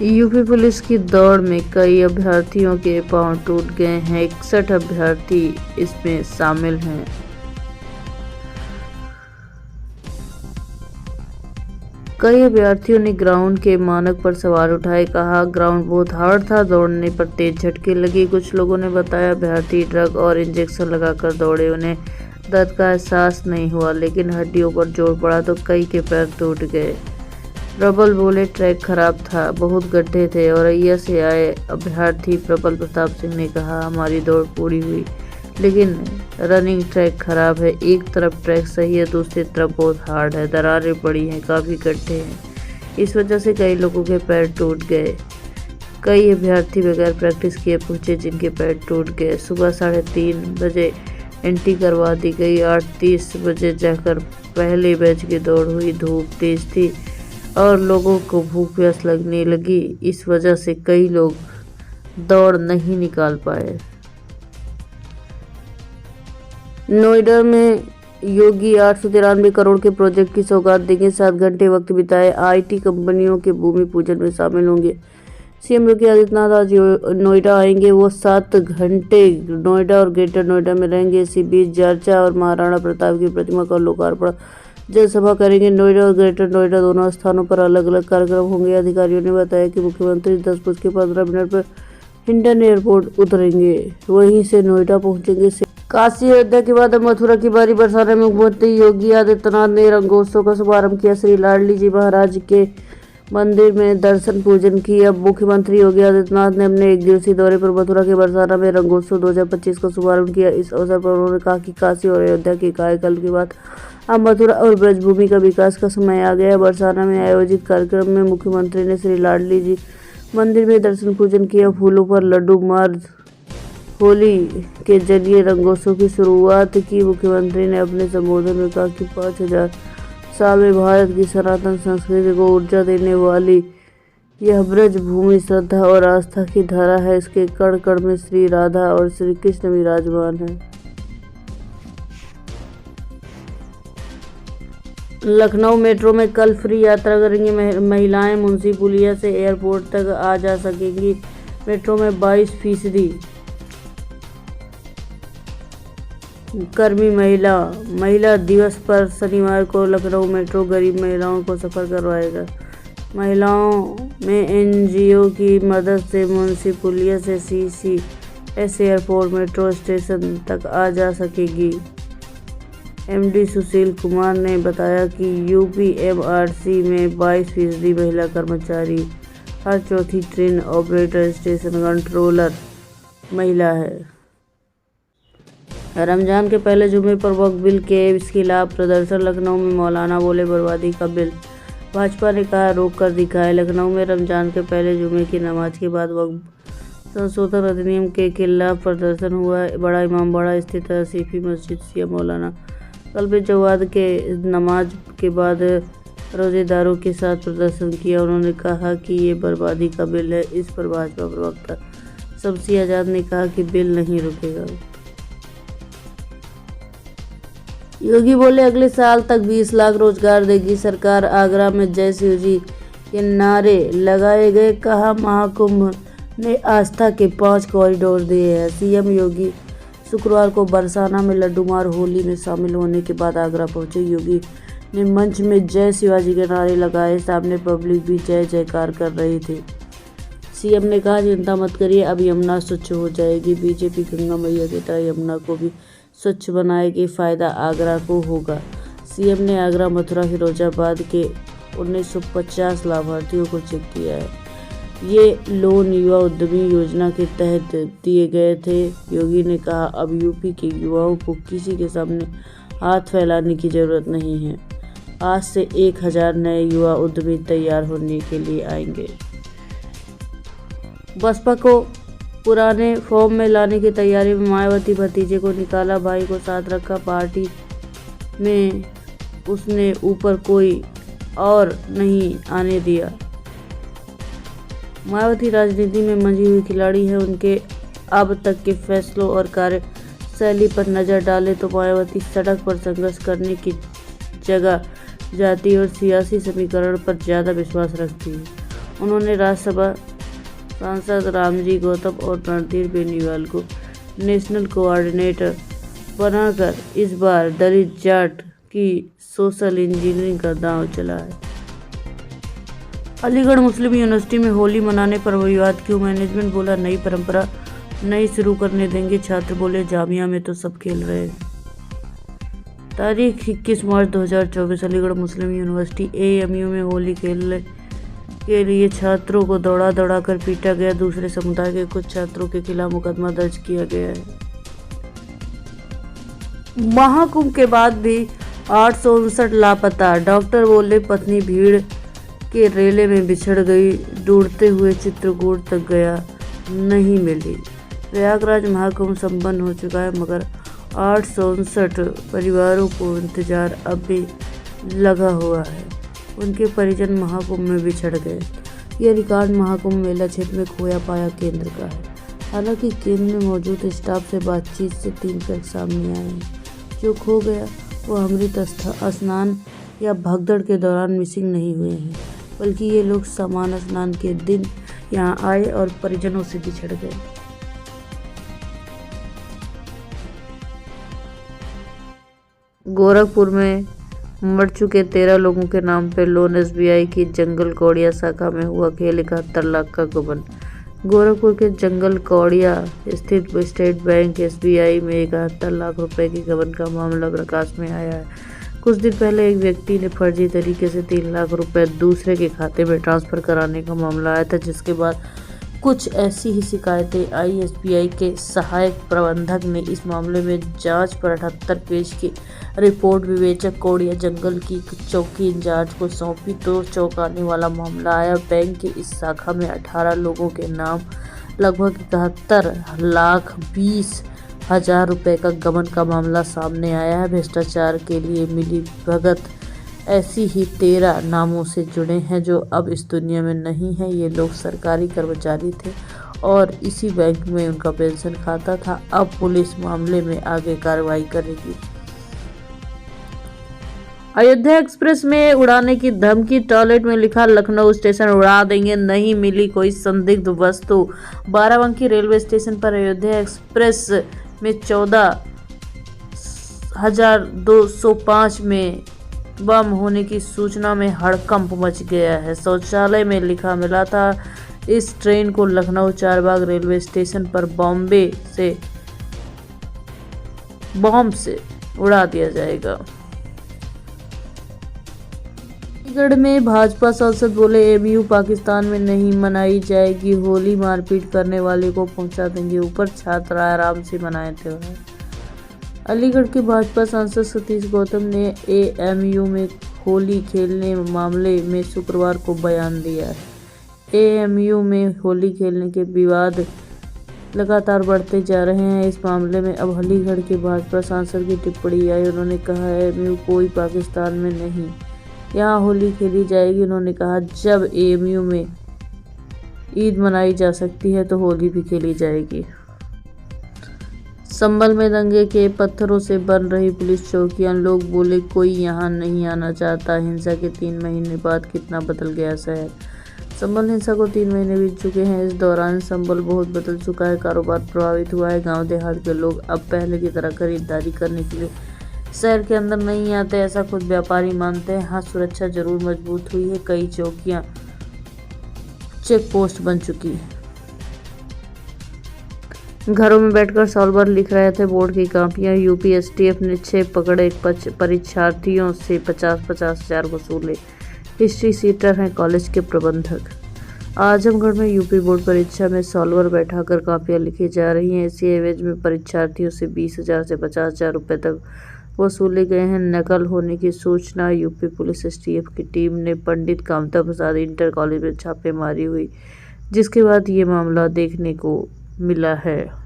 UP police की दौड़ में कई अभ्यर्थियों के पांव टूट गए हैं। 61 अभ्यर्थी इसमें शामिल हैं। कई अभ्यर्थियों ने ग्राउंड के मानक पर सवाल उठाए। कहा, ग्राउंड बहुत हार्ड था, दौड़ने पर तेज झटके लगी। कुछ लोगों ने बताया अभ्यर्थी ड्रग और इंजेक्शन लगाकर दौड़े, उन्हें दर्द का एहसास नहीं हुआ, लेकिन हड्डियों पर जोर पड़ा तो कई के पैर टूट गए। प्रबल बोले, ट्रैक खराब था, बहुत गड्ढे थे। औरैया से आए अभ्यर्थी प्रबल प्रताप सिंह ने कहा, हमारी दौड़ पूरी हुई, लेकिन रनिंग ट्रैक खराब है। एक तरफ ट्रैक सही है, दूसरी तरफ बहुत हार्ड है, दरारें पड़ी हैं, काफ़ी गड्ढे हैं। इस वजह से कई लोगों के पैर टूट गए। कई अभ्यर्थी बगैर प्रैक्टिस किए पहुंचे, जिनके पैर टूट गए। सुबह 3:30 बजे एंट्री करवा दी गई। 8:30 बजे जाकर पहले बैच की दौड़ हुई। धूप तेज थी और लोगों को भूख प्यास लगने लगी। इस वजह से कई लोग दौड़ नहीं निकाल पाए। नोएडा में योगी 893 करोड़ के प्रोजेक्ट की सौगात देंगे। 7 घंटे वक्त बिताए। आईटी कंपनियों के भूमि पूजन में शामिल होंगे। सीएम योगी आदित्यनाथ आज नोएडा आएंगे। वो 7 घंटे नोएडा और ग्रेटर नोएडा में रहेंगे। इसी बीच जारचा और महाराणा प्रताप की प्रतिमा का लोकार्पण जनसभा करेंगे। नोएडा और ग्रेटर नोएडा दोनों स्थानों पर अलग अलग कार्यक्रम होंगे। अधिकारियों ने बताया कि मुख्यमंत्री 10:15 पर हिंडन एयरपोर्ट उतरेंगे, वहीं से नोएडा पहुंचेंगे। काशी अयोध्या के बाद अब मथुरा की बारी। बरसाना में मुख्यमंत्री योगी आदित्यनाथ ने रंगोत्सव का शुभारंभ किया। श्री लाडली जी महाराज के मंदिर में दर्शन पूजन की। अब मुख्यमंत्री योगी आदित्यनाथ ने अपने 1 दिवसीय दौरे पर मथुरा के बरसाना में रंगोत्सव 2025 का शुभारंभ किया। इस अवसर पर उन्होंने कहा कि काशी और अयोध्या के कायाकल्प के बाद अब मथुरा और ब्रजभूमि का विकास का समय आ गया। बरसाना में आयोजित कार्यक्रम में मुख्यमंत्री ने श्री लाडली जी मंदिर में दर्शन पूजन किया। फूलों पर लड्डू मार्च, होली के जरिए रंगोत्सव की शुरुआत की। मुख्यमंत्री ने अपने संबोधन में कहा कि 5000 साल में भारत की सनातन संस्कृति को ऊर्जा देने वाली यह ब्रज भूमि श्रद्धा और आस्था की धारा है। इसके कण कण में श्री राधा और श्री कृष्ण विराजमान है। लखनऊ मेट्रो में कल फ्री यात्रा करेंगी महिलाएं। मुंशी पुलिया से एयरपोर्ट तक आ जा सकेंगी। मेट्रो में 22% कर्मी महिला दिवस पर शनिवार को लखनऊ मेट्रो गरीब महिलाओं को सफर करवाएगा। महिलाओं में एनजीओ की मदद से मुंशी पुलिया से सीसीएस एयरपोर्ट मेट्रो स्टेशन तक आ जा सकेगी। एमडी सुशील कुमार ने बताया कि यूपीएमआरसी में 22% महिला कर्मचारी, हर चौथी ट्रेन ऑपरेटर, स्टेशन कंट्रोलर महिला है। रमजान के पहले जुमे पर वक्फ बिल के खिलाफ प्रदर्शन। लखनऊ में मौलाना बोले, बर्बादी का बिल। भाजपा ने कहा, रोक कर दिखाए। लखनऊ में रमजान के पहले जुमे की नमाज के बाद वक्फ संशोधन अधिनियम के खिलाफ प्रदर्शन हुआ। बड़ा इमामबाड़ा स्थित आसिफी मस्जिद सिया मौलाना कल्बे जवाद के नमाज के बाद रोजेदारों के साथ प्रदर्शन किया। उन्होंने कहा कि ये बर्बादी का बिल है। इस पर भाजपा प्रवक्ता शमसी आजाद ने कहा कि बिल नहीं रुकेगा। योगी बोले, अगले साल तक 20 लाख रोजगार देगी सरकार। आगरा में जय शिव जी के नारे लगाए गए। कहा, महाकुंभ ने आस्था के 5 कॉरिडोर दिए हैं। सीएम योगी शुक्रवार को बरसाना में लड्डूमार होली में शामिल होने के बाद आगरा पहुंचे। योगी ने मंच में जय शिवाजी के नारे लगाए। सामने पब्लिक भी जय जयकार कर रही थी। सीएम ने कहा, चिंता मत करिए, अब यमुना स्वच्छ हो जाएगी। बीजेपी गंगा मैया की तरह यमुना को भी स्वच्छ बनाएगी, फायदा आगरा को होगा। सीएम ने आगरा, मथुरा, फिरोजाबाद के 1950 लाभार्थियों को चेक किया है। ये लोन युवा उद्यमी योजना के तहत दिए गए थे। योगी ने कहा, अब यूपी के युवाओं को किसी के सामने हाथ फैलाने की जरूरत नहीं है। आज से 1000 नए युवा उद्यमी तैयार होने के लिए आएंगे। बसपा को पुराने फॉर्म में लाने की तैयारी में मायावती। भतीजे को निकाला, भाई को साथ रखा, पार्टी में उसने ऊपर कोई और नहीं आने दिया। मायावती राजनीति में मंझी हुई खिलाड़ी है। उनके अब तक के फैसलों और कार्यशैली पर नज़र डालें तो मायावती सड़क पर संघर्ष करने की जगह जाति और सियासी समीकरण पर ज़्यादा विश्वास रखती है। उन्होंने राज्यसभा सांसद रामजी गौतम और रणधीर बेनीवाल को नेशनल कोऑर्डिनेटर बनाकर इस बार दलित जाट की सोशल इंजीनियरिंग का दांव चला है। अलीगढ़ मुस्लिम यूनिवर्सिटी में होली मनाने पर विवाद क्यों? मैनेजमेंट बोला नई परंपरा नहीं शुरू करने देंगे, छात्र बोले जामिया में तो सब खेल रहे हैं। तारीख 21 मार्च 2024 अलीगढ़ मुस्लिम यूनिवर्सिटी AMU में होली खेलने के लिए छात्रों को दौड़ा कर पीटा गया। दूसरे समुदाय के कुछ छात्रों के खिलाफ मुकदमा दर्ज किया गया है। महाकुंभ के बाद भी 859 लापता, डॉक्टर बोले पत्नी भीड़ के रेले में बिछड़ गई, ढूंढते हुए चित्रकूट तक गया, नहीं मिली। प्रयागराज महाकुंभ संपन्न हो चुका है मगर 859 परिवारों को इंतजार अब भी लगा हुआ है। उनके परिजन महाकुंभ में बिछड़ गए। यह रिकॉर्ड महाकुंभ मेला क्षेत्र में खोया पाया केंद्र का है। हालांकि केंद्र में मौजूद स्टाफ से बातचीत से 3 फैक्ट सामने आए हैं। जो खो गया वो अमृत स्नान या भगदड़ के दौरान मिसिंग नहीं हुए हैं, बल्कि ये लोग समान स्नान के दिन यहाँ आए और परिजनों से बिछड़ गए। गोरखपुर में मर चुके 13 लोगों के नाम पर लोन SBI की जंगल कौड़िया शाखा में हुआ खेल 71 लाख का गबन। गोरखपुर के जंगल कौड़िया स्थित स्टेट बैंक SBI में 71 लाख रुपए की गबन का मामला प्रकाश में आया है। कुछ दिन पहले एक व्यक्ति ने फर्जी तरीके से 3 लाख रुपए दूसरे के खाते में ट्रांसफर कराने का मामला आया था, जिसके बाद कुछ ऐसी ही शिकायतें आई। SBI के सहायक प्रबंधक ने इस मामले में जांच पर 78 पेज की रिपोर्ट विवेचक कौड़िया जंगल की चौकी इंचार्ज को सौंपी तो चौंकाने वाला मामला आया। बैंक की इस शाखा में 18 लोगों के नाम लगभग 71,20,000 रुपए का गबन का मामला सामने आया है। भ्रष्टाचार के लिए मिली भगत ऐसी ही 13 नामों से जुड़े हैं जो अब इस दुनिया में नहीं है। ये लोग सरकारी कर्मचारी थे और इसी बैंक में उनका पेंशन खाता था। अब पुलिस मामले में आगे कार्रवाई करेगी। अयोध्या एक्सप्रेस में उड़ाने की धमकी, टॉयलेट में लिखा लखनऊ स्टेशन उड़ा देंगे, नहीं मिली कोई संदिग्ध वस्तु। बाराबंकी रेलवे स्टेशन पर अयोध्या एक्सप्रेस में 14,205 में बम होने की सूचना में हड़कंप मच गया है। शौचालय में लिखा मिला था इस ट्रेन को लखनऊ चारबाग रेलवे स्टेशन पर बॉम्ब से उड़ा दिया जाएगा। चंडीगढ़ में भाजपा सांसद बोले AMU पाकिस्तान में नहीं मनाई जाएगी होली, मारपीट करने वाले को पहुंचा देंगे ऊपर, छात्र आराम से मनाए त्योहार। अलीगढ़ के भाजपा सांसद सतीश गौतम ने AMU में होली खेलने मामले में शुक्रवार को बयान दिया है। AMU में होली खेलने के विवाद लगातार बढ़ते जा रहे हैं। इस मामले में अब अलीगढ़ के भाजपा सांसद की टिप्पणी आई। उन्होंने कहा AMU कोई पाकिस्तान में नहीं, यहाँ होली खेली जाएगी। उन्होंने कहा जब AMU में ईद मनाई जा सकती है तो होली भी खेली जाएगी। संभल में दंगे के पत्थरों से बन रही पुलिस चौकियां, लोग बोले कोई यहाँ नहीं आना चाहता। हिंसा के 3 महीने बाद कितना बदल गया शहर। संभल हिंसा को 3 महीने बीत चुके हैं। इस दौरान संभल बहुत बदल चुका है, कारोबार प्रभावित हुआ है। गांव देहात के लोग अब पहले की तरह खरीदारी करने के लिए शहर के अंदर नहीं आते, ऐसा खुद व्यापारी मानते हैं। हाँ, सुरक्षा जरूर मजबूत हुई है, कई चौकियां चेक पोस्ट बन चुकी है। घरों में बैठकर सॉल्वर लिख रहे थे बोर्ड की कॉपियां। यूपी STF ने 6 पकड़े परीक्षार्थियों से 50-50 हज़ार वसूले। हिस्ट्री सीटर हैं कॉलेज के प्रबंधक। आजमगढ़ में यूपी बोर्ड परीक्षा में सॉल्वर बैठाकर कॉपियां लिखी जा रही हैं। इसी एवज में परीक्षार्थियों से 20,000 से 50,000 रुपये तक वसूले गए हैं। नकल होने की सूचना यूपी पुलिस STF की टीम ने पंडित कामता प्रसाद इंटर कॉलेज में छापेमारी हुई, जिसके बाद ये मामला देखने को मिला है।